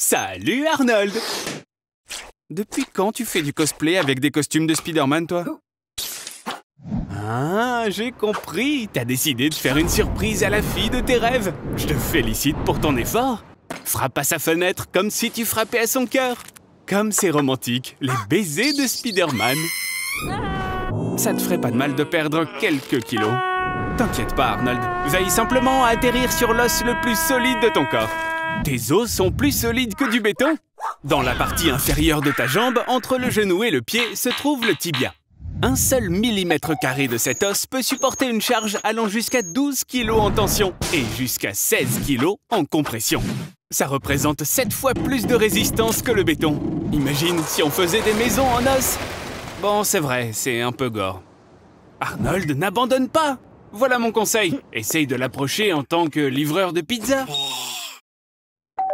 Salut Arnold! Depuis quand tu fais du cosplay avec des costumes de Spider-Man, toi? Ah, j'ai compris! T'as décidé de faire une surprise à la fille de tes rêves! Je te félicite pour ton effort! Frappe à sa fenêtre comme si tu frappais à son cœur! Comme c'est romantique, les baisers de Spider-Man! Ça te ferait pas de mal de perdre quelques kilos. T'inquiète pas, Arnold. Veille simplement à atterrir sur l'os le plus solide de ton corps. Tes os sont plus solides que du béton. Dans la partie inférieure de ta jambe, entre le genou et le pied, se trouve le tibia. Un seul millimètre carré de cet os peut supporter une charge allant jusqu'à 12 kg en tension et jusqu'à 16 kg en compression. Ça représente 7 fois plus de résistance que le béton. Imagine si on faisait des maisons en os. Bon, c'est vrai, c'est un peu gore. Arnold, n'abandonne pas! Voilà mon conseil. Essaye de l'approcher en tant que livreur de pizza.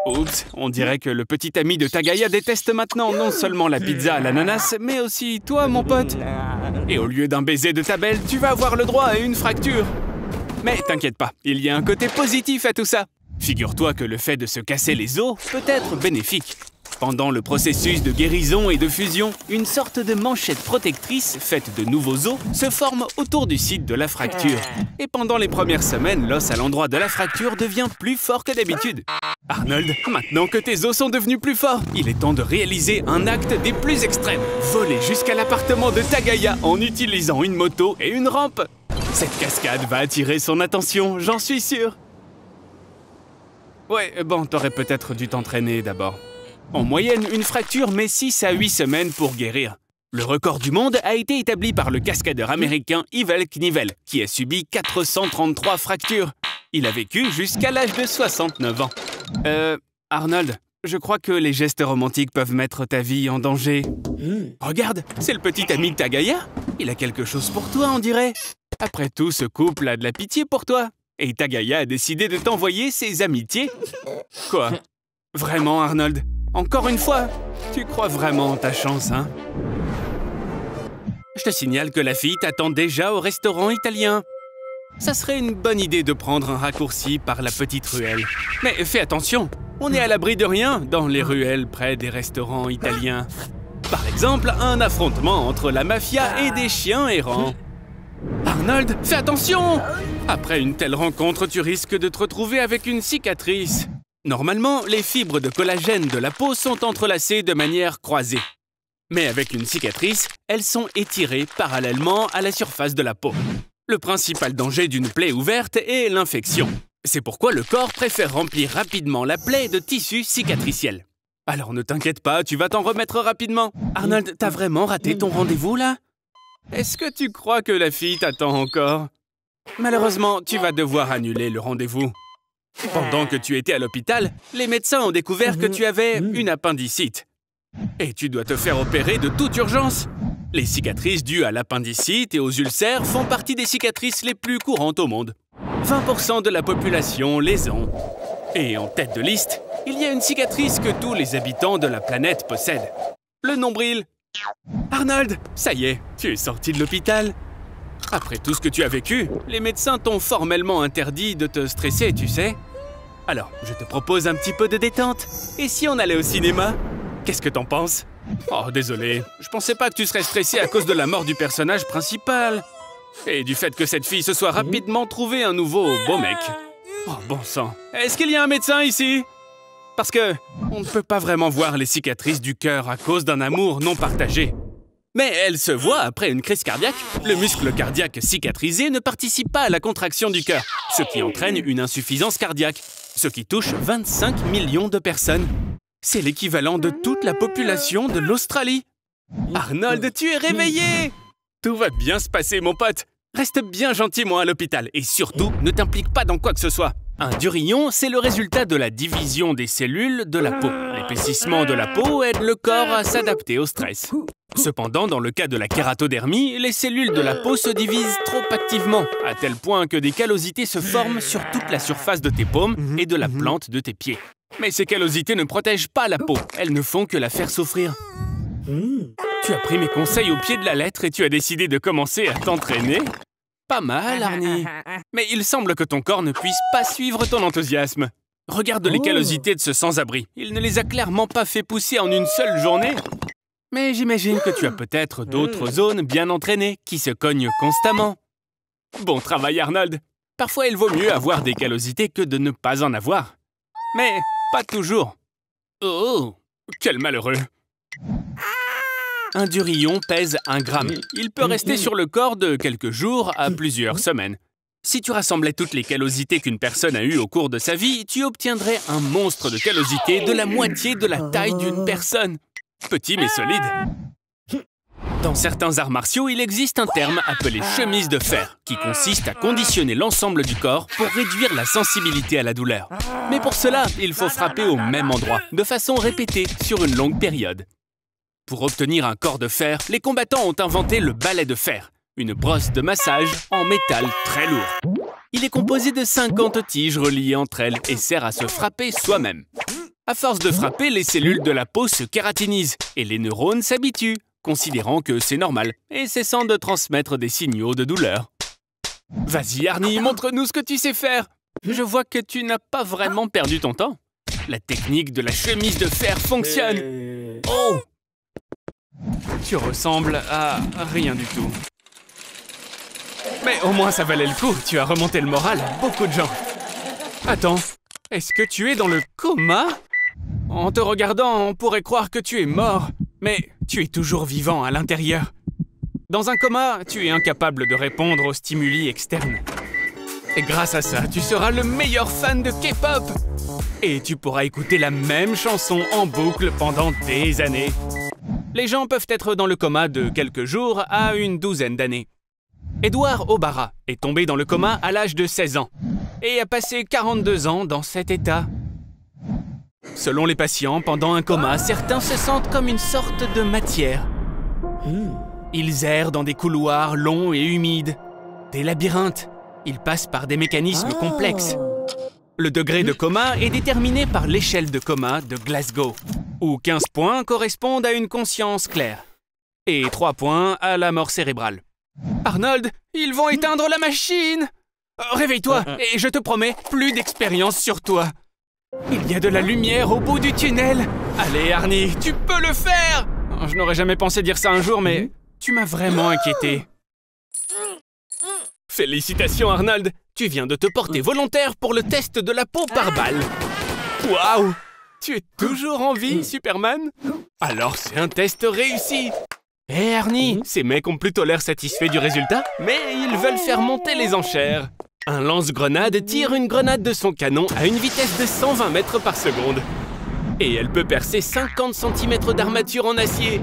Oups, on dirait que le petit ami de Tagaya déteste maintenant non seulement la pizza à l'ananas, mais aussi toi, mon pote. Et au lieu d'un baiser de ta belle, tu vas avoir le droit à une fracture. Mais t'inquiète pas, il y a un côté positif à tout ça. Figure-toi que le fait de se casser les os peut être bénéfique. Pendant le processus de guérison et de fusion, une sorte de manchette protectrice faite de nouveaux os se forme autour du site de la fracture. Et pendant les premières semaines, l'os à l'endroit de la fracture devient plus fort que d'habitude. Arnold, maintenant que tes os sont devenus plus forts, il est temps de réaliser un acte des plus extrêmes. Voler jusqu'à l'appartement de Tagaya en utilisant une moto et une rampe. Cette cascade va attirer son attention, j'en suis sûr. Ouais, bon, t'aurais peut-être dû t'entraîner d'abord. En moyenne, une fracture met 6 à 8 semaines pour guérir. Le record du monde a été établi par le cascadeur américain Evel Knievel, qui a subi 433 fractures. Il a vécu jusqu'à l'âge de 69 ans. Arnold, je crois que les gestes romantiques peuvent mettre ta vie en danger. Regarde, c'est le petit ami de Tagaya. Il a quelque chose pour toi, on dirait. Après tout, ce couple a de la pitié pour toi. Et Tagaya a décidé de t'envoyer ses amitiés. Quoi? Vraiment, Arnold? Encore une fois? Tu crois vraiment en ta chance, hein? Je te signale que la fille t'attend déjà au restaurant italien. Ça serait une bonne idée de prendre un raccourci par la petite ruelle. Mais fais attention, on est à l'abri de rien dans les ruelles près des restaurants italiens. Par exemple, un affrontement entre la mafia et des chiens errants. Arnold, fais attention! Après une telle rencontre, tu risques de te retrouver avec une cicatrice. Normalement, les fibres de collagène de la peau sont entrelacées de manière croisée. Mais avec une cicatrice, elles sont étirées parallèlement à la surface de la peau. Le principal danger d'une plaie ouverte est l'infection. C'est pourquoi le corps préfère remplir rapidement la plaie de tissu cicatriciel. Alors ne t'inquiète pas, tu vas t'en remettre rapidement. Arnold, t'as vraiment raté ton rendez-vous là? Est-ce que tu crois que la fille t'attend encore? Malheureusement, tu vas devoir annuler le rendez-vous. Pendant que tu étais à l'hôpital, les médecins ont découvert que tu avais une appendicite. Et tu dois te faire opérer de toute urgence. Les cicatrices dues à l'appendicite et aux ulcères font partie des cicatrices les plus courantes au monde. 20% de la population les ont. Et en tête de liste, il y a une cicatrice que tous les habitants de la planète possèdent. Le nombril. Arnold, ça y est, tu es sorti de l'hôpital. Après tout ce que tu as vécu, les médecins t'ont formellement interdit de te stresser, tu sais. Alors, je te propose un petit peu de détente. Et si on allait au cinéma? Qu'est-ce que t'en penses? Oh, désolé, je pensais pas que tu serais stressé à cause de la mort du personnage principal. Et du fait que cette fille se soit rapidement trouvé un nouveau beau mec. Oh, bon sang. Est-ce qu'il y a un médecin ici? Parce que on ne peut pas vraiment voir les cicatrices du cœur à cause d'un amour non partagé. Mais elle se voit après une crise cardiaque. Le muscle cardiaque cicatrisé ne participe pas à la contraction du cœur, ce qui entraîne une insuffisance cardiaque, ce qui touche 25 millions de personnes. C'est l'équivalent de toute la population de l'Australie. Arnold, tu es réveillé! Tout va bien se passer, mon pote. Reste bien gentiment à l'hôpital et surtout, ne t'implique pas dans quoi que ce soit. Un durillon, c'est le résultat de la division des cellules de la peau. L'épaississement de la peau aide le corps à s'adapter au stress. Cependant, dans le cas de la kératodermie, les cellules de la peau se divisent trop activement, à tel point que des callosités se forment sur toute la surface de tes paumes et de la plante de tes pieds. Mais ces callosités ne protègent pas la peau, elles ne font que la faire souffrir. Tu as pris mes conseils au pied de la lettre et tu as décidé de commencer à t'entraîner? Pas mal, Arnie. Mais il semble que ton corps ne puisse pas suivre ton enthousiasme. Regarde les callosités de ce sans-abri. Il ne les a clairement pas fait pousser en une seule journée. Mais j'imagine que tu as peut-être d'autres zones bien entraînées qui se cognent constamment. Bon travail, Arnold. Parfois, il vaut mieux avoir des callosités que de ne pas en avoir. Mais pas toujours. Oh, quel malheureux. Un durillon pèse 1 gramme. Il peut rester sur le corps de quelques jours à plusieurs semaines. Si tu rassemblais toutes les callosités qu'une personne a eues au cours de sa vie, tu obtiendrais un monstre de callosité de la moitié de la taille d'une personne. Petit mais solide. Dans certains arts martiaux, il existe un terme appelé chemise de fer, qui consiste à conditionner l'ensemble du corps pour réduire la sensibilité à la douleur. Mais pour cela, il faut frapper au même endroit, de façon répétée, sur une longue période. Pour obtenir un corps de fer, les combattants ont inventé le balai de fer, une brosse de massage en métal très lourd. Il est composé de 50 tiges reliées entre elles et sert à se frapper soi-même. À force de frapper, les cellules de la peau se kératinisent et les neurones s'habituent, considérant que c'est normal et cessant de transmettre des signaux de douleur. Vas-y, Arnie, montre-nous ce que tu sais faire. Je vois que tu n'as pas vraiment perdu ton temps. La technique de la chemise de fer fonctionne. Oh! Tu ressembles à rien du tout. Mais au moins ça valait le coup, tu as remonté le moral à beaucoup de gens. Attends, est-ce que tu es dans le coma? En te regardant, on pourrait croire que tu es mort, mais tu es toujours vivant à l'intérieur. Dans un coma, tu es incapable de répondre aux stimuli externes. Et grâce à ça, tu seras le meilleur fan de K-pop. Et tu pourras écouter la même chanson en boucle pendant des années. Les gens peuvent être dans le coma de quelques jours à une douzaine d'années. Edouard Obara est tombé dans le coma à l'âge de 16 ans et a passé 42 ans dans cet état. Selon les patients, pendant un coma, certains se sentent comme une sorte de matière. Ils errent dans des couloirs longs et humides, des labyrinthes. Ils passent par des mécanismes complexes. Le degré de coma est déterminé par l'échelle de coma de Glasgow, où 15 points correspondent à une conscience claire et 3 points à la mort cérébrale. Arnold, ils vont éteindre la machine! Réveille-toi et je te promets, plus d'expérience sur toi. Il y a de la lumière au bout du tunnel. Allez, Arnie, tu peux le faire! Je n'aurais jamais pensé dire ça un jour, mais tu m'as vraiment inquiété. Félicitations, Arnold! Tu viens de te porter volontaire pour le test de la peau par balle. Waouh! Tu es toujours en vie, Superman? Alors c'est un test réussi! Hé Arnie, ces mecs ont plutôt l'air satisfaits du résultat, mais ils veulent faire monter les enchères. Un lance-grenade tire une grenade de son canon à une vitesse de 120 mètres par seconde. Et elle peut percer 50 cm d'armature en acier.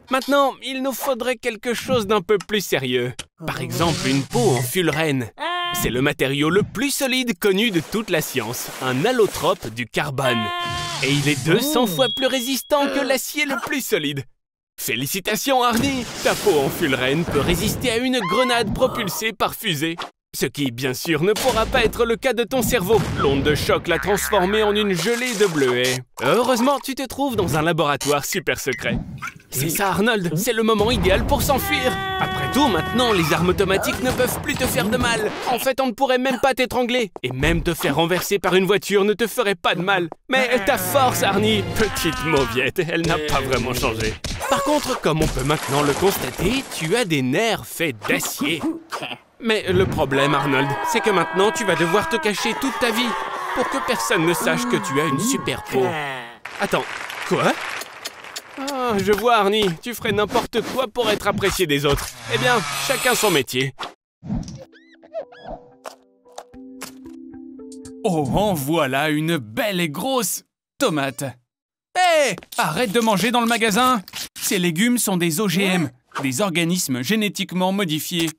Maintenant, il nous faudrait quelque chose d'un peu plus sérieux. Par exemple, une peau en fullerène. C'est le matériau le plus solide connu de toute la science, un allotrope du carbone. Et il est 200 fois plus résistant que l'acier le plus solide. Félicitations, Arnie! Ta peau en fullerène peut résister à une grenade propulsée par fusée. Ce qui, bien sûr, ne pourra pas être le cas de ton cerveau. L'onde de choc l'a transformé en une gelée de bleuets. Heureusement, tu te trouves dans un laboratoire super secret. C'est ça, Arnold, c'est le moment idéal pour s'enfuir. Après tout, maintenant, les armes automatiques ne peuvent plus te faire de mal. En fait, on ne pourrait même pas t'étrangler. Et même te faire renverser par une voiture ne te ferait pas de mal. Mais ta force, Arnie, petite mauviette, elle n'a pas vraiment changé. Par contre, comme on peut maintenant le constater, tu as des nerfs faits d'acier. Mais le problème, Arnold, c'est que maintenant, tu vas devoir te cacher toute ta vie pour que personne ne sache que tu as une super peau. Attends, quoi? Ah, je vois, Arnie, tu ferais n'importe quoi pour être apprécié des autres. Eh bien, chacun son métier. Oh, en voilà une belle et grosse tomate. Hé! Arrête de manger dans le magasin! Ces légumes sont des OGM, des organismes génétiquement modifiés.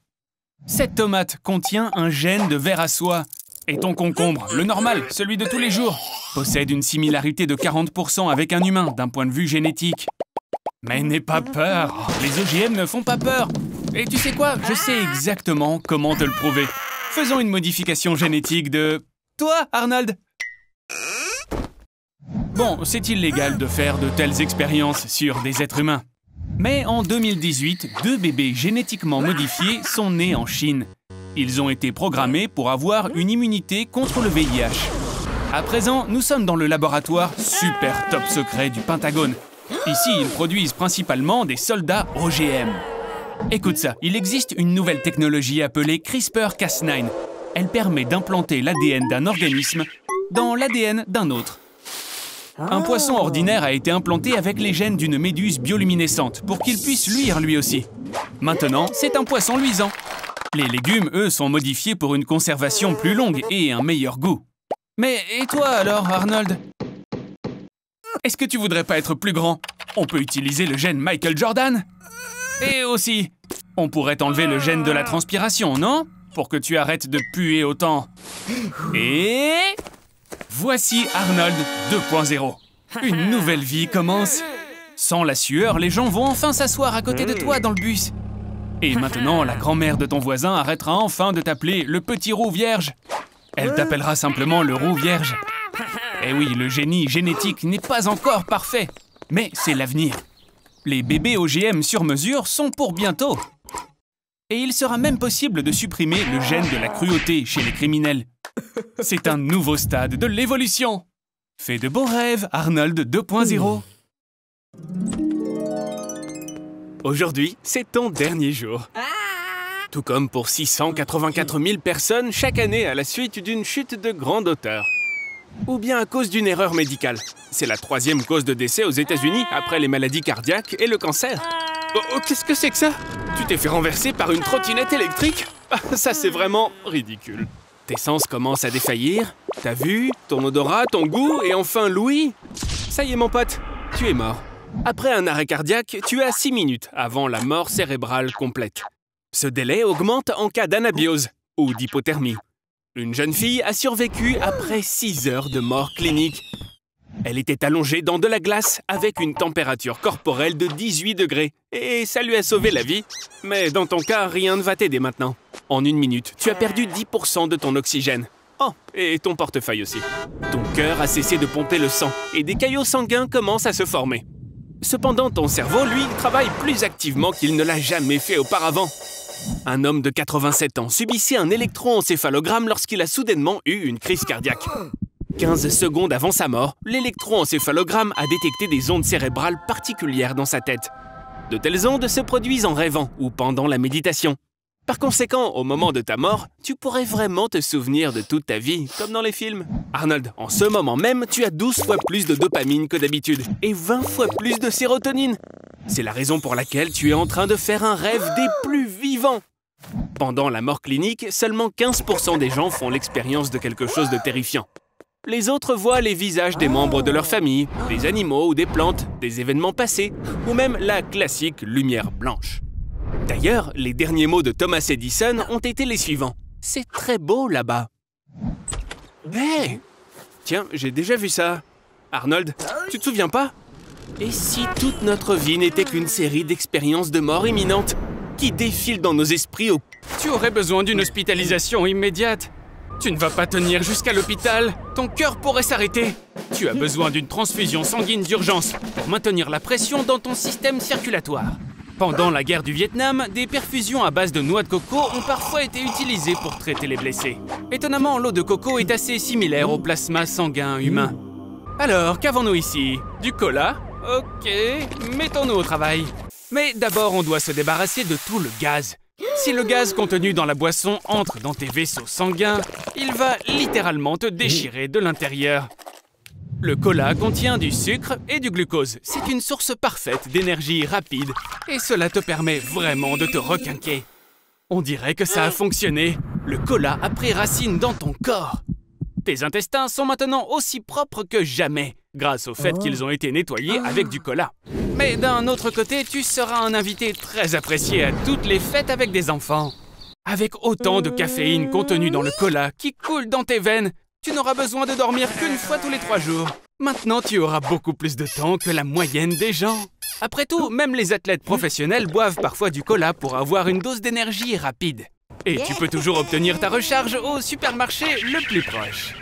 Cette tomate contient un gène de ver à soie. Et ton concombre, le normal, celui de tous les jours, possède une similarité de 40% avec un humain d'un point de vue génétique. Mais n'aie pas peur, les OGM ne font pas peur. Et tu sais quoi, je sais exactement comment te le prouver. Faisons une modification génétique de... toi, Arnold. Bon, c'est illégal de faire de telles expériences sur des êtres humains. Mais en 2018, 2 bébés génétiquement modifiés sont nés en Chine. Ils ont été programmés pour avoir une immunité contre le VIH. À présent, nous sommes dans le laboratoire super top secret du Pentagone. Ici, ils produisent principalement des soldats OGM. Écoute ça, il existe une nouvelle technologie appelée CRISPR-Cas9. Elle permet d'implanter l'ADN d'un organisme dans l'ADN d'un autre. Un poisson ordinaire a été implanté avec les gènes d'une méduse bioluminescente pour qu'il puisse luire lui aussi. Maintenant, c'est un poisson luisant. Les légumes, eux, sont modifiés pour une conservation plus longue et un meilleur goût. Mais et toi alors, Arnold? Est-ce que tu voudrais pas être plus grand? On peut utiliser le gène Michael Jordan. Et aussi, on pourrait enlever le gène de la transpiration, non? Pour que tu arrêtes de puer autant. Et... voici Arnold 2.0. Une nouvelle vie commence. Sans la sueur, les gens vont enfin s'asseoir à côté de toi dans le bus. Et maintenant, la grand-mère de ton voisin arrêtera enfin de t'appeler le petit roux vierge. Elle t'appellera simplement le roux vierge. Eh oui, le génie génétique n'est pas encore parfait, mais c'est l'avenir. Les bébés OGM sur mesure sont pour bientôt. Et il sera même possible de supprimer le gène de la cruauté chez les criminels. C'est un nouveau stade de l'évolution. Fais de beaux rêves, Arnold 2.0. Aujourd'hui, c'est ton dernier jour. Tout comme pour 684 000 personnes chaque année à la suite d'une chute de grande hauteur. Ou bien à cause d'une erreur médicale. C'est la 3e cause de décès aux États-Unis après les maladies cardiaques et le cancer. Oh, qu'est-ce que c'est que ça? Tu t'es fait renverser par une trottinette électrique? Ça, c'est vraiment ridicule. Tes sens commencent à défaillir. Ta vue, ton odorat, ton goût et enfin l'ouïe. Ça y est, mon pote, tu es mort. Après un arrêt cardiaque, tu as 6 minutes avant la mort cérébrale complète. Ce délai augmente en cas d'anabiose ou d'hypothermie. Une jeune fille a survécu après 6 heures de mort clinique. Elle était allongée dans de la glace avec une température corporelle de 18 degrés. Et ça lui a sauvé la vie. Mais dans ton cas, rien ne va t'aider maintenant. En 1 minute, tu as perdu 10% de ton oxygène. Oh, et ton portefeuille aussi. Ton cœur a cessé de pomper le sang et des caillots sanguins commencent à se former. Cependant, ton cerveau, lui, travaille plus activement qu'il ne l'a jamais fait auparavant. Un homme de 87 ans subissait un électroencéphalogramme lorsqu'il a soudainement eu une crise cardiaque. 15 secondes avant sa mort, l'électroencéphalogramme a détecté des ondes cérébrales particulières dans sa tête. De telles ondes se produisent en rêvant ou pendant la méditation. Par conséquent, au moment de ta mort, tu pourrais vraiment te souvenir de toute ta vie, comme dans les films. Arnold, en ce moment même, tu as 12 fois plus de dopamine que d'habitude et 20 fois plus de sérotonine. C'est la raison pour laquelle tu es en train de faire un rêve des plus vivants. Pendant la mort clinique, seulement 15% des gens font l'expérience de quelque chose de terrifiant. Les autres voient les visages des membres de leur famille, des animaux ou des plantes, des événements passés, ou même la classique lumière blanche. D'ailleurs, les derniers mots de Thomas Edison ont été les suivants. « C'est très beau là-bas. » Hey! Tiens, j'ai déjà vu ça. Arnold, tu te souviens pas? Et si toute notre vie n'était qu'une série d'expériences de mort imminente qui défilent dans nos esprits au... Tu aurais besoin d'une hospitalisation immédiate. Tu ne vas pas tenir jusqu'à l'hôpital. Ton cœur pourrait s'arrêter. Tu as besoin d'une transfusion sanguine d'urgence pour maintenir la pression dans ton système circulatoire. Pendant la guerre du Vietnam, des perfusions à base de noix de coco ont parfois été utilisées pour traiter les blessés. Étonnamment, l'eau de coco est assez similaire au plasma sanguin humain. Alors, qu'avons-nous ici? Du cola? Ok, mettons-nous au travail. Mais d'abord, on doit se débarrasser de tout le gaz. Si le gaz contenu dans la boisson entre dans tes vaisseaux sanguins, il va littéralement te déchirer de l'intérieur. Le cola contient du sucre et du glucose. C'est une source parfaite d'énergie rapide et cela te permet vraiment de te requinquer. On dirait que ça a fonctionné. Le cola a pris racine dans ton corps. Tes intestins sont maintenant aussi propres que jamais, grâce au fait qu'ils ont été nettoyés avec du cola. Mais d'un autre côté, tu seras un invité très apprécié à toutes les fêtes avec des enfants. Avec autant de caféine contenue dans le cola qui coule dans tes veines, tu n'auras besoin de dormir qu'une fois tous les 3 jours. Maintenant, tu auras beaucoup plus de temps que la moyenne des gens. Après tout, même les athlètes professionnels boivent parfois du cola pour avoir une dose d'énergie rapide. Et tu peux toujours obtenir ta recharge au supermarché le plus proche.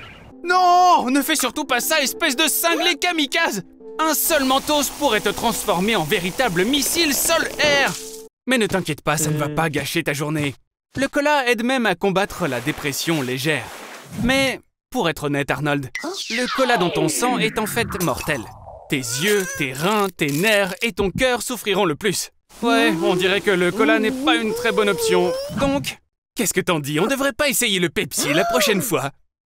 Non! Ne fais surtout pas ça, espèce de cinglé kamikaze! Un seul Mentos pourrait te transformer en véritable missile sol-air! Mais ne t'inquiète pas, ça ne va pas gâcher ta journée. Le cola aide même à combattre la dépression légère. Mais Pour être honnête, Arnold, le cola dans ton sang est en fait mortel. Tes yeux, tes reins, tes nerfs et ton cœur souffriront le plus. Ouais, on dirait que le cola n'est pas une très bonne option. Donc, qu'est-ce que t'en dis? On devrait pas essayer le Pepsi la prochaine fois.